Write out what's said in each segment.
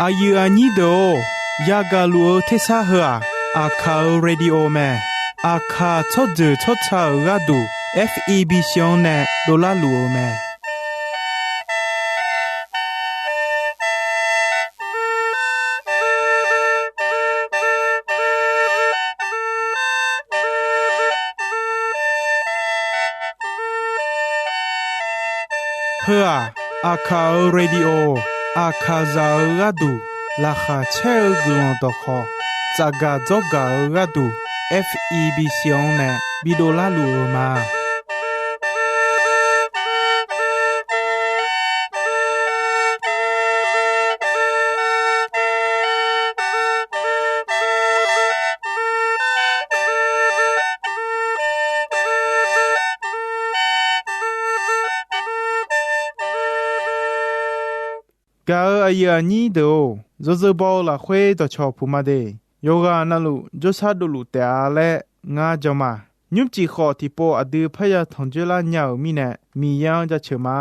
อายุอันนี้โดยากาลัวเทสาหัวอาคาเรดิโอแมอาคาทอดทอดชาอุราดู FEB ชงเนโดลาลัวแมเพื่ออาคาเรดิโออาคาซาอุราดูราคาเชลกลอนตอคอจากาจอกาอุราดู FEB ชงเนบิโดลาลัวมากาอายุอันนี้เดียวจะบอกละคุยต่อชอบผู้มาเดยโยกานั่นลูจะชาดูลูแต่อะไรงาจมายุบจีขอที่ปออดีพยาทองเจริญยาวมีเนมียังจะเชื่อมา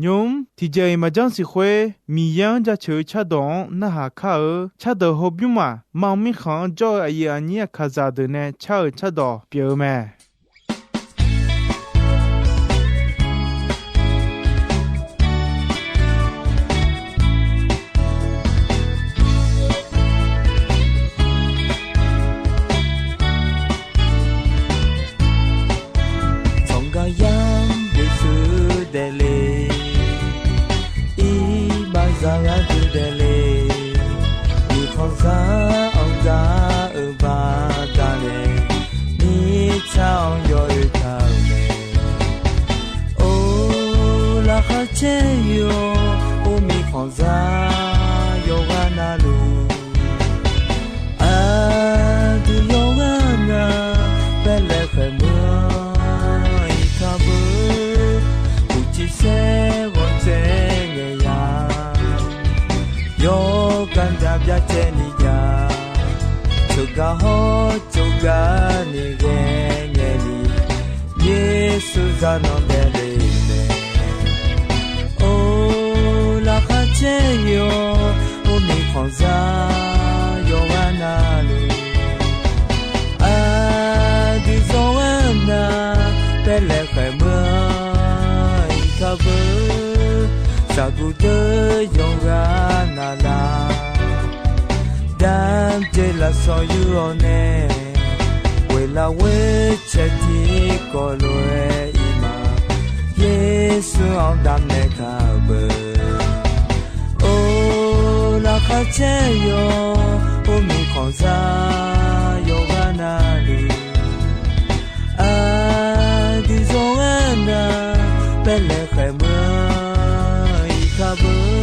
ยุมที่ใจมาจังสิคุยมียังจะเชื่อชาดองน่าหาข้าชาดอฮบยุมามังมีขังจ่ออายุอันนี้ข้าจะเดินชาดอเปียวแม่เชโยโอมีของซาโยกานาลูอาดูโยกานาเปเลเคมวยคาบูอุจิเซวันเจเงียโยกันดาบยาเจนิยาจุกาโฮจุกานิเกเงลีเยซูซานอนเดเลเชโยโอมีของซาโยวานาลูอาดิโซวานาเปเลเคมวยคาบูซากูเดโยวานาลาดัมเจลาโซยูโอเนเวลาเวเชติโกโลเออิมาเยซูเอาดัมเนคาบูคาเชโยโอมีของซาโยกานาลูอาดิโซอานาเปเลเคมวยคาบู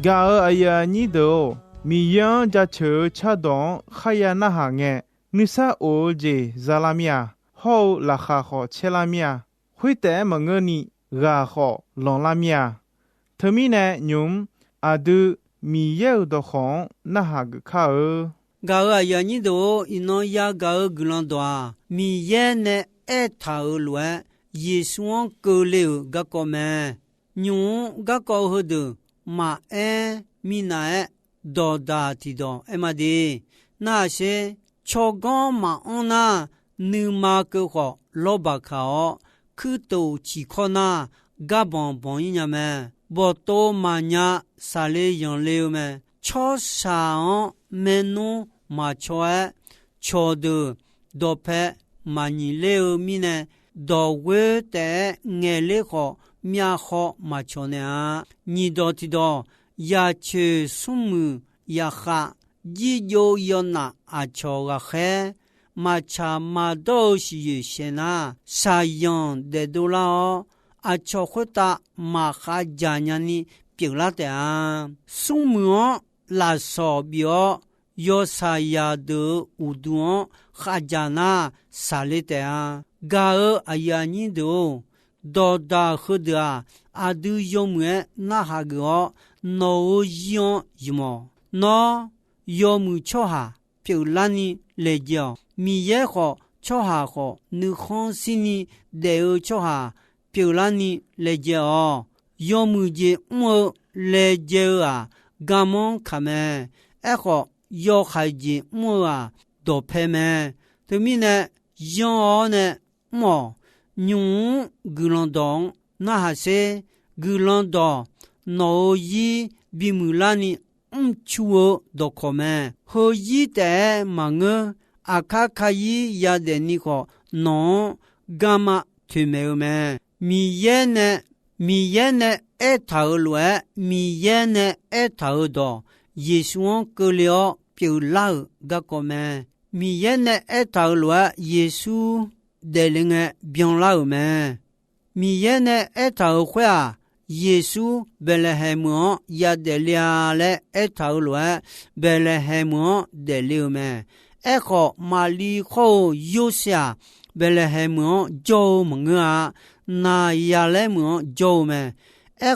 กาอายุอันนี้เดียวมียังจะเชื่อชาดองขยานาหางเงนิสาโอเจซาลามียฮาวราคาขอเชลามียคุยแต่มงเงินีราขอลองลามียเธอมีแน่ยุมอาดูมีเยอะดอกของนาหากข้ากาอายุนี้เดียวอินอยากาอกลันตัวมีเยอะเนเอท่าล้วนเยซูอังเกลียวกะก็แม่ยุงกะก็หดมา米乃多大提多艾玛的那些超高马昂那尼玛个好老巴考去都chỉ可那嘎邦邦一样么不多马伢啥嘞样了么超啥没弄马超超的多拍马尼了米呢多为的眼里好面好马超呢你到提到呀去树木呀哈一有有那啊超个黑马查马都是有些那啥样的都了啊超会打马哈家人呢表达的啊树木拉手表有啥样的活动哈家那啥里的啊嘎尔哎呀你都到达后的啊都有么那哈个no用什么那有么超哈表达呢来讲米也好超哈好你看心里得有超哈表达呢来讲哦有么的么来讲啊干么看me好有孩子么啊多陪me对面呢有呢么用古兰东那还是古兰东脑一比木拉尼chuo do come ho yi de mang akaka yi ya de ni ko no gama thume mi ye ne e thao lue mi ye ne e thao do yesu ko leo piu la ga come mi ye ne e thao lue yesu de ling bien la me mi ye ne e thao khwa耶稣贝勒海姆亚得了嘞一头乱贝勒海姆得了me好马里后有下贝勒海姆就么啊那亚来姆就me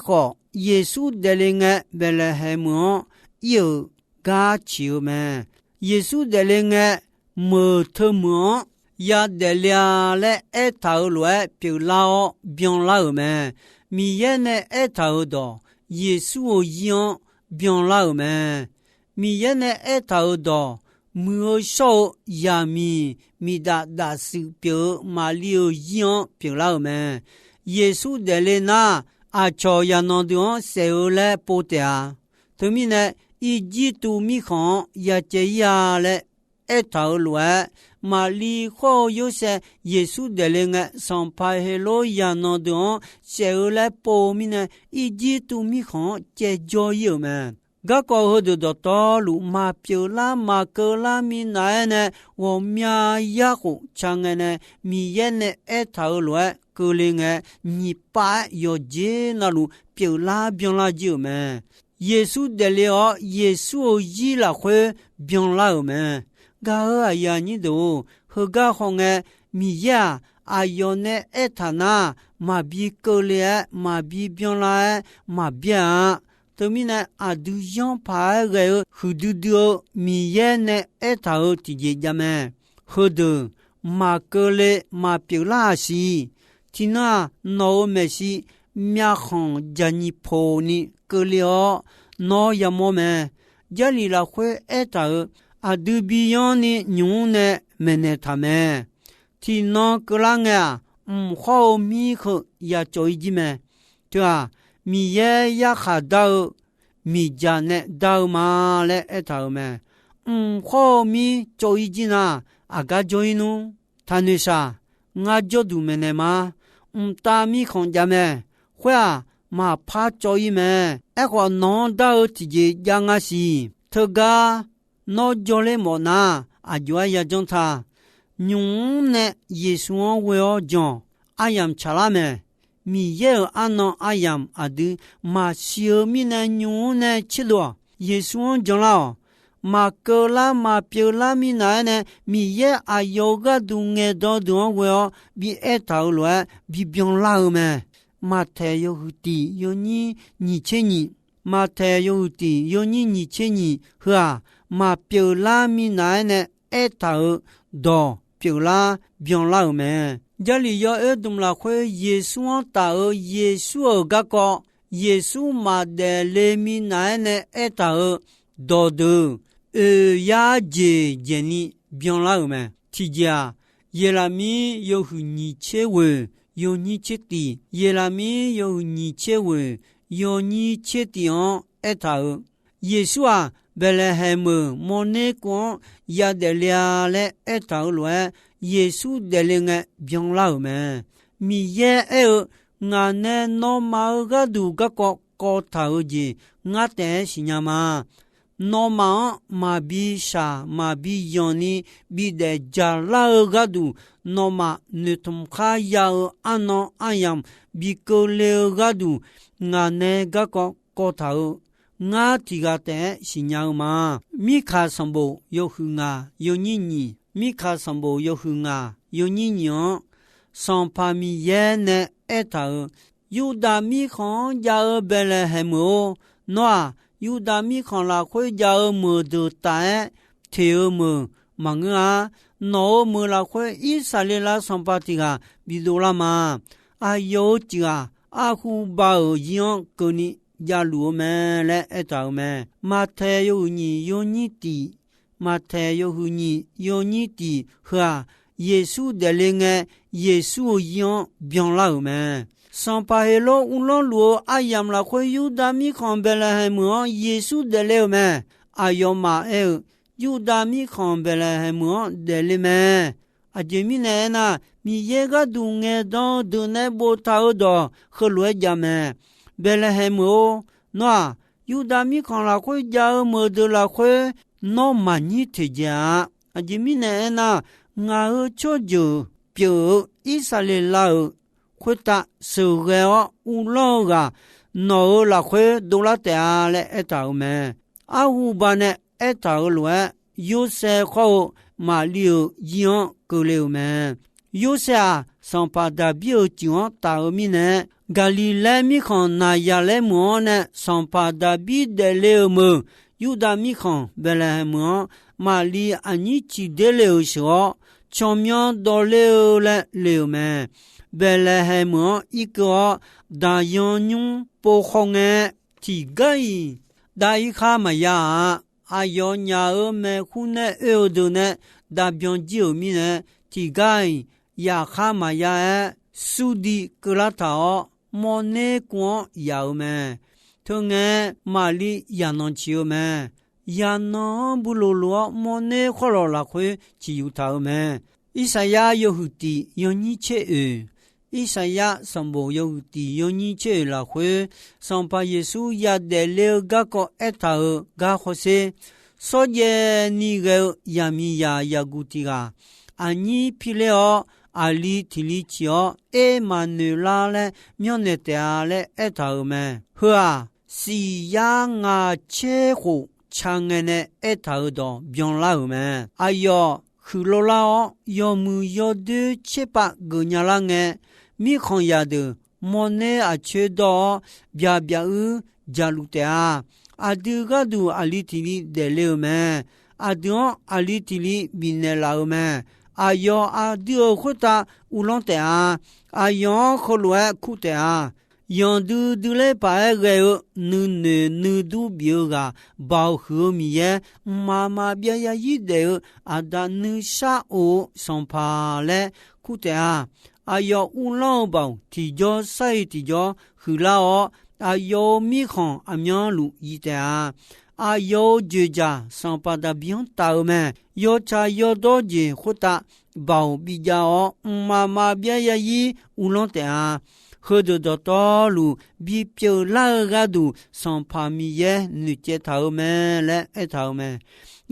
好耶稣得了贝勒海姆有嘎球me耶稣得了么特么亚得了嘞一头乱表老变老me米耶呢一头多耶稣样变老么米耶呢一头多没少呀米大是表马里样变老么耶稣的嘞那啊朝呀那地谁来报的啊对面呢一季度米康呀这呀嘞一头乱马里好有些耶稣的灵啊，上派黑罗亚那的，谁来报名呢？一季度米康接着有嘛？个过后的道路马表啦马格啦米奈呢？我命也好长个呢，米也呢一头乱，个灵啊，你把要接那路表啦表啦就嘛？耶稣的灵啊，耶稣一啦会表啦嘛？个哎呀，你都和个红诶，米呀，哎哟呢，哎他那马比够了，马比变来，马变，对面呢啊都样拍个，和嘟嘟米呀呢，哎他和直接讲咩，和的马够了，马变拉西，听那闹没西，面红叫你破你够了，闹也么咩，家里啦会哎他和。啊，都比样呢，牛呢，没呢他们，听那个人啊，好米口也做一句么，对吧？米也下到米家呢，到嘛嘞一头么，好米做一句呐，啊个做一弄，他那啥，我做都没呢嘛，大米空家么，会啊，嘛怕做一么，个弄到自己养啊是，他个。no jole mona ajwa ya jonta nyung ne yesu wo jon ayam chalame mi ye ano ayam adu ma sio mi na nyung ne chilo yesu jon la ma kola ma piola mi na ne mi ye ayoga du nge do do wo bi etau lo bi bion la me ma te yo huti yo ni cheni ma te yo huti yo ni cheni ha ma piu la mi nai ne e tao do piu la bion la me ja li yo e dum la khwe yesu ta o yesu ga ko 耶稣马的雷米奈呢埃塔尔多的亚杰杰尼变了没？提家耶拉米有你切为有你切地，耶拉米有你切为有你切地哦埃塔尔耶稣啊。贝勒海姆莫内光亚德利亚嘞埃塔尔罗耶稣的灵个变了没？米耶尔俺呢诺马个杜个高头子俺的是呀嘛诺马马比沙马比ယော尼比的加拉个杜诺马你同卡亚安诺安样比个了个杜俺呢个高头nga tiga te sinyang ma mikha sambo yo hunga yo nyinyi mikha sambo yo hunga yo nyinyo sans parmi yene eta yuda mi khon ja belehemo noa yuda mi khon la khoi ja mo de ta te mo manga no mo la khoi isale la sampatiga bidola ma ayo tiga ahu ba yon koni ya lu me le eta me Matthew ni yo ni ti Matthew hu ni yo ni ti ha Yesu de linge Yesu yon bien la me sans pas hello un lo lu ayam la khoi yu da mi khon belehem Yesu de le me ayoma yu da mi khon belehem de le me ajemi ne na mi ye ga du nge do de ne bo ta do khlo ja me Bethlehem o noa yudami kan la khoi ja mo de la khoi no mani te ja ajimi ne na nga cho jo pyo isale la khoi ta su ge o u lo ga no la khoi do la ta le eta me a hu ba ne eta lo yo se kho ma liu yon ko le me yo se a sans pas d'abio tion ta mi ne Galilée mi khon na ya le mo ne sans pas d'habit de le mo yuda mi khon Bethlehem mali ani chi de le sho chomyon do le me Bethlehem iko da yon nyun po khong ti gai dai kha ma ya ayo nya me khune do ne da byon ji o mi ne ti gai ya kha ma ya sudi klata Mone kwa yao me Tunge mali yanon chiyo me Yanon bulolo mone kholo la khwe chiyu tao me Isaya yohuti yoni che Isaya sambo yohuti yoni che la khwe Sampa Yesu ya de leo ga ko eta ga khose Soye ni ge yami ya yaguti ga Ani pileo Ali tilichio Emmanuel le mionete ale etaume hua si ya nga che hu changene etaudo bion laume ayo khulolao yo mu yo de chepa gunyalange mi khon ya de mone a che do bia bia u jalutea aduga du ali tili de leume adon ali tili binelaume ayo adio khota ulonte ayon kholwa kutea yondu dule pa ge nu du bioga bao hu mi ye mama bia ya yi de adanu sha o son pa le kutea ayo ulon bao ti jo sai ti jo hula o ayo mi khon amyan lu yi ta ayo jeja son pa da bien ta me yo cha yo do je khota bao bi ja o mama bia ya yi ulon te he de to lu bi pyo la ga du son pa mi ye nu che ta me le e ta me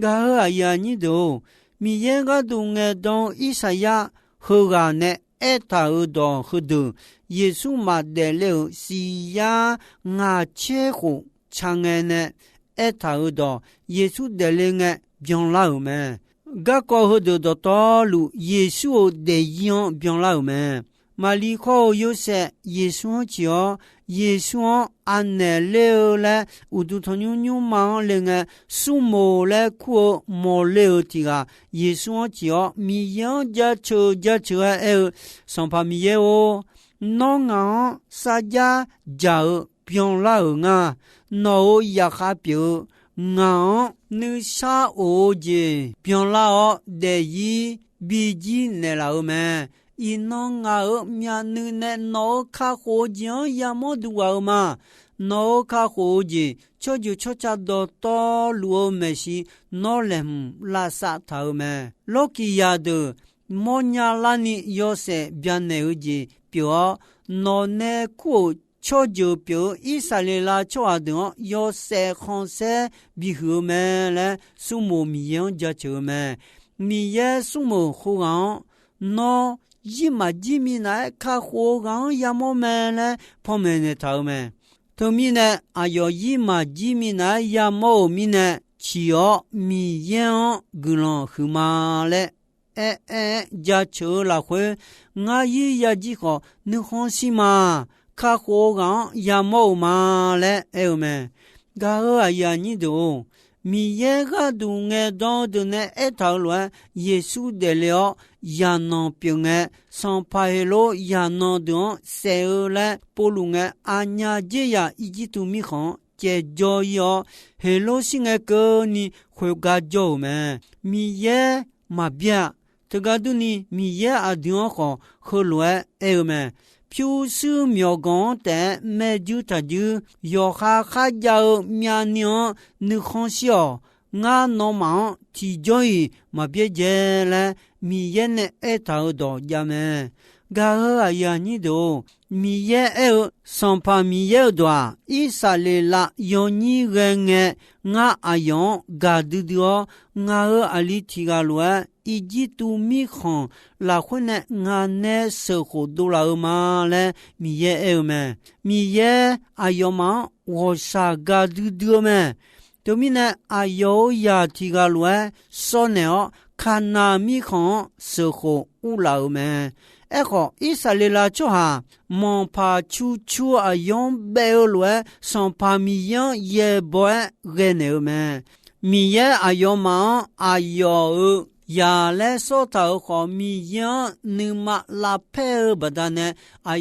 ga ya ni do mi ye ga du nge don Isaya he ga ne e ta do he du Yesu ma de le si ya nga che ho chang ne e ta do Yesu de le nge bien la me ga ko he de to lu Yesu de yon bien la me Mali ko yo se Yesu chio Yesu ane leo le udu tonyu nyu ma le nge sumo le ko mo leo tiga Yesu chio mi yan ja cho son pa mi ye o non nga sa ja ja 表老啊，脑也哈表，俺你啥我的表老的一比起那老么，一弄俺面你那脑卡好讲也没多嘛。脑卡好的，就cha到到路没事，脑嘞拉萨头么，老几呀的，莫伢拉你要是变那的表，脑内苦。就表以色列啦，就等要塞红色比后面嘞，树木米样就就么，米也树木好昂，那一嘛几米来看好昂也么么嘞，旁边的头么，头米呢，要一嘛几米来也么米呢，只要米样个人好嘛嘞。就就了会，我也几好，你欢喜嘛？卡火港也冇嘛嘞，们，噶呀你都，米也个都爱当的呢，讨论耶稣的了，也能表爱，上派咯也能当，谁来不如爱，俺家这呀一直都米好，这就要，黑罗心爱个你会个叫么，米也嘛变，这个都你米也定好，后来们。表示苗讲的没就他就要哈要面娘你看笑，俺老忙提交伊嘛别接了，米也呢头到家门，噶呀你都米也上怕米也多，以色列啦有你人俺用噶的多，俺阿里提个乱。一直都米行，那会呢？俺呢生活都老嘛嘞，米也么，米也要嘛，我啥个都多么，对面呢要呀提个乱，说呢看那米行生活无老么，好，以色列啦就哈，忙怕处用白乱，上怕米样也不热闹么，米也要嘛要。呀来说到好米样，你嘛拉配不得呢？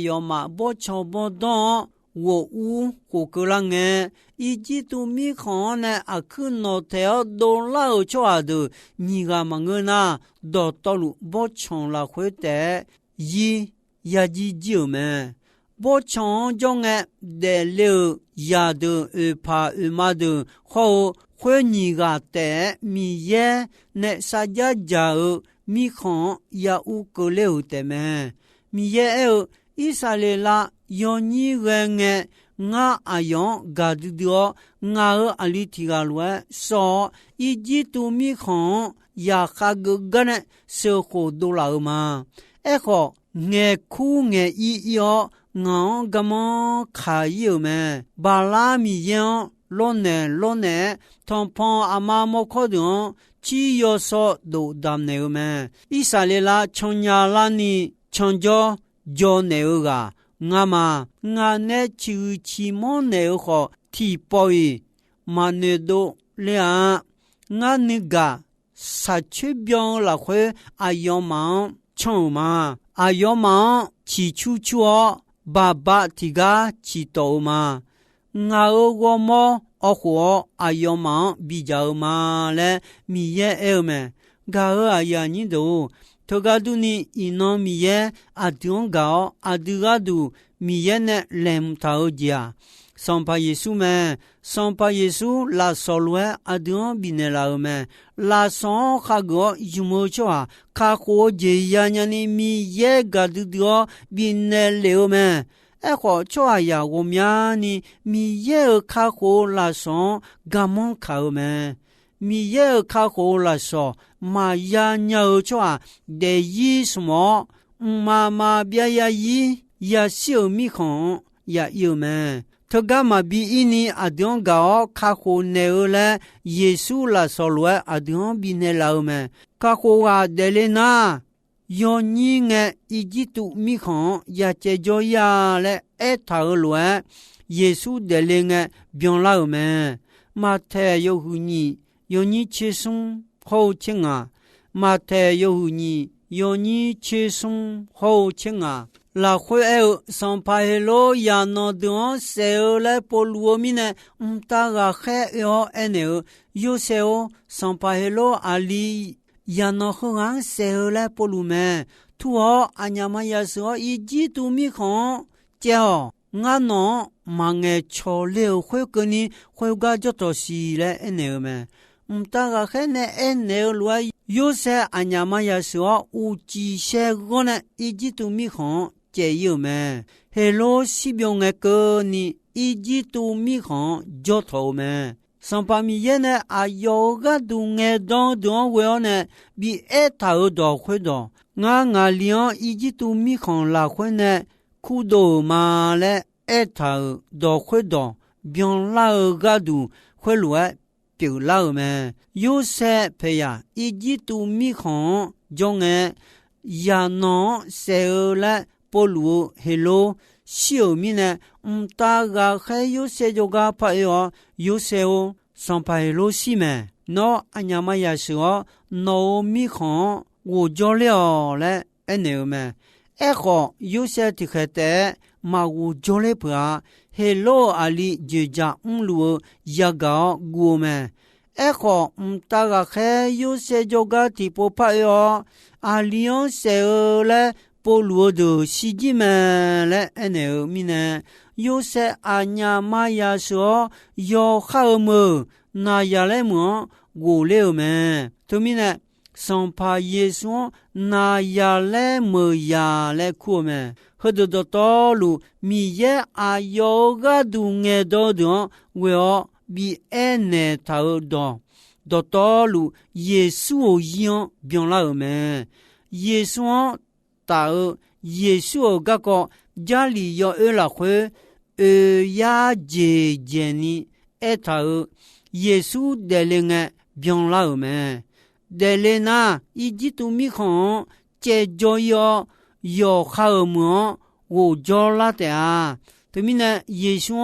要嘛不瞧不到，我我个人哎，一直都米看呢，去那条都老抓的，你个么个呢？到路不瞧了会的，也就么。不瞧中哎，得了呀的怕嘛的好。会你个的米也那啥家家米看也无个了的么？米也以色列啦，有你人哎，我用个的多，我阿里提个乱说，一直都米看也哈个呢，生活都老嘛。好，爱苦爱医药，我干嘛开有么？巴拉米样。老呢，同旁阿妈莫可能，只有说都当牛们。以色列啦，从亚拉尼从着就牛个，我嘛，我呢就起毛牛好提包伊，嘛呢都俩，我那个杀去表了会要忙冲嘛，要忙起出爸爸提个起刀嘛。我么火要忙比较嘛嘞，米也么，噶呀你都，头个都你一弄米也定高都米也呢连头家，上怕耶稣拉索罗定比呢老么，拉上哈个有么叫卡火节呀你米也噶都多比呢了么。好，这呀，我们呢，米也卡好拉上，干嘛靠么？米也卡好拉上，嘛呀鸟抓的意什么？妈别呀也小米红也有么？他干嘛比一年定高卡好牛了？耶稣拉上来定比那老么？卡好的嘞呐？有你个一直都米看也解决呀嘞，讨论耶稣的灵个变老么？马太有你切松好轻啊，马太有你切松好轻啊。la khue son paelo ya no don seo le poluomine mtaga khe yo eneo yo seo son paelo ali ya no khang seo le polume tuo anyama ya so iji tu mi khon jeo nga no mange chole khwe kni khwe ga joto si le eneo me mtaga khe ne eneo lwa yo se anyama ya so uji she gone iji tu mi khon chế yêu mẹ hello si biong nghe cơ ni iji tu mi khon jo thâu mẹ sang pa mi ye ne a yoga du nghe don don we ne bi e thao do khwe do nga lion iji tu mi khon la khwe ne khu do ma le e thao do khwe do biong la ga du khwe lue piu la mẹ yo se pe ya iji tu mi khon jo nghe ya no se la polu hello xiu mi ne ta ga khe yo se jo ga pa yo se o san pa hello si me no anyama ya sho no mi khon wo jo le ene me e kho yo se ti khete ma wo jo le pa hello ali je ja lu ya ga gu me e kho ta ga khe yo se jo ga ti po pa yo alion se le polu de si ji me le ene mine yo se anya ma ya so yo kha mo na ya le mo go le me to mine son pa yesu na ya le mo ya le ku me ho do to lu mi ye a yo ga du nge do do we o bi ene ta do do to lu yesu o yin bien la me yesu tao Yesu ga ko jali yo la khwe ya je ni etao Yesu de lenga bien la me de lena iji tu mi khon che jo yo kha mo wo jo la ta to mi na Yesu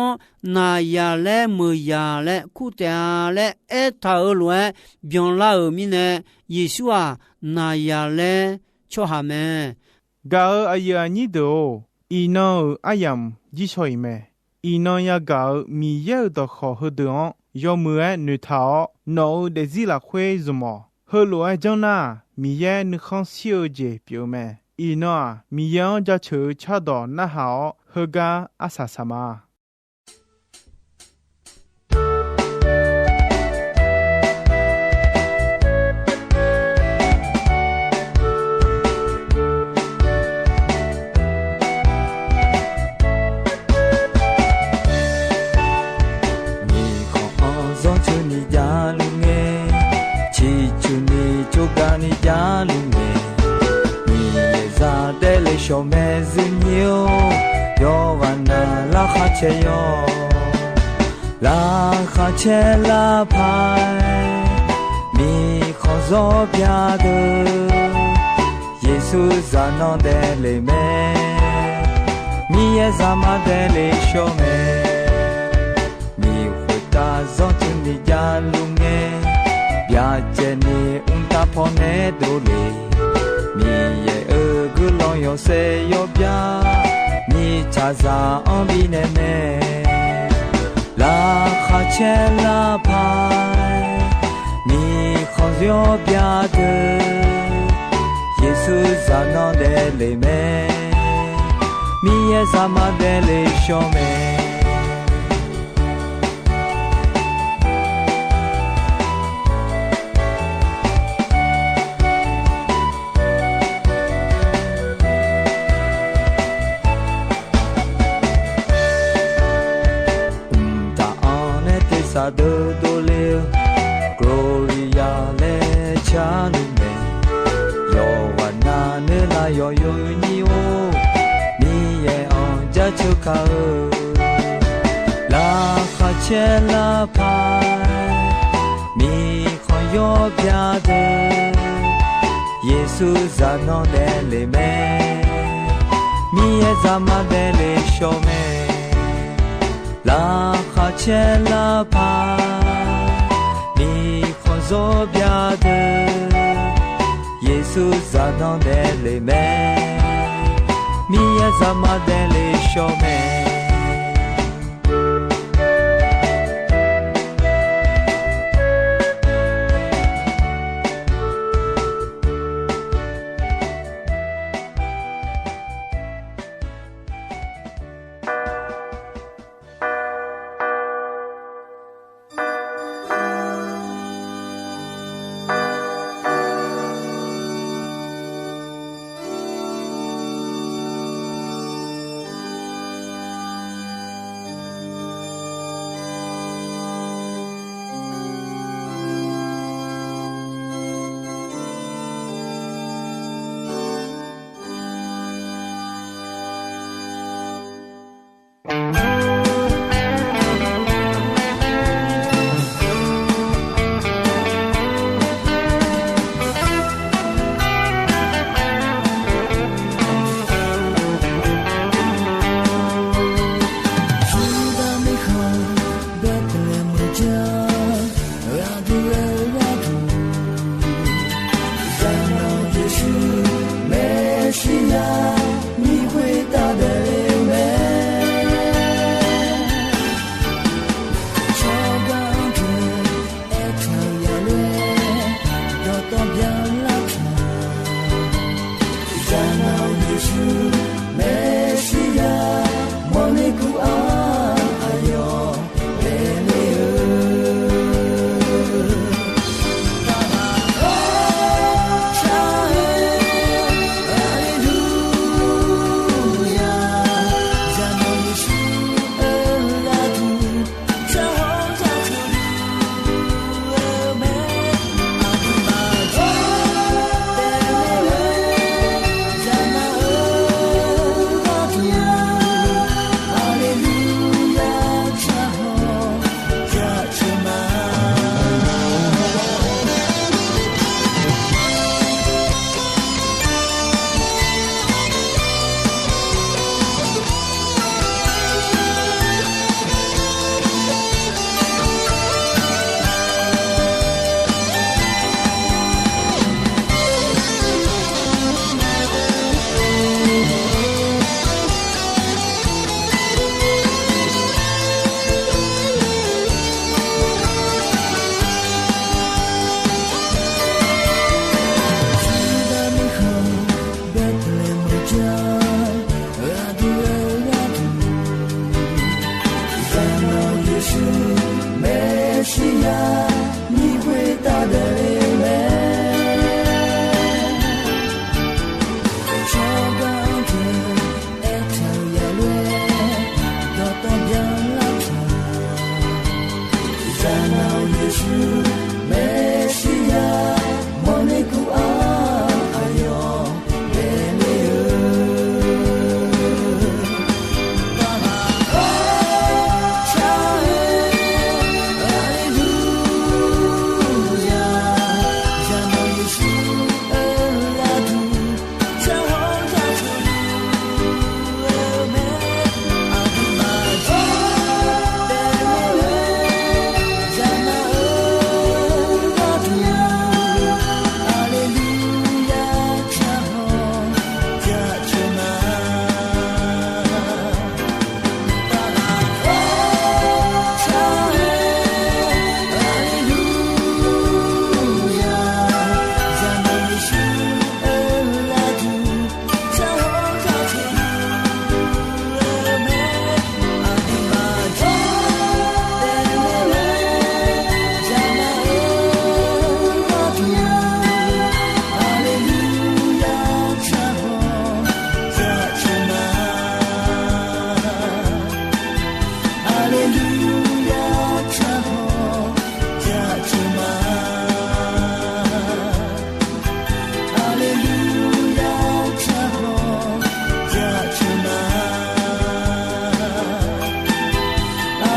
na ya le mo ya le ku ta le etao lue bien la mi ne Yesu na ya le cho ha me ga aya ni do ino ayam ji choi me ino ya ga mi ye do kho ho do yo mu a nu thao no de zi la khwe zumo ho lo a jong na mi ye nu khon xiu je pyo me ino mi yang ja chu cha do na hao ho ga asa sama ni ja lu me ni za de le sho me zinyo yo wana la kha che la pai mi kho zo bia de Yesu za no de le me mi ye za ma de le sho me mi hu ta zo tu ni ja lu me bia che ni pone dole mi ye gu lo yo se yo bia mi cha za on bi ne me la kha che la pai mi kho yo bia de Yesu za no de le me mi ye za ma de le sho me de dole gloria le chanu me yo wana ne la yo ni o ni ye on ja chu ka la kha che la pa mi kho yo bia de Yesu za no de le me mi ye za ma de le sho me la kha che la pa ni kho zo bia de Yesu za no de le me Mia zama dele shome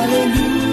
Hallelujah.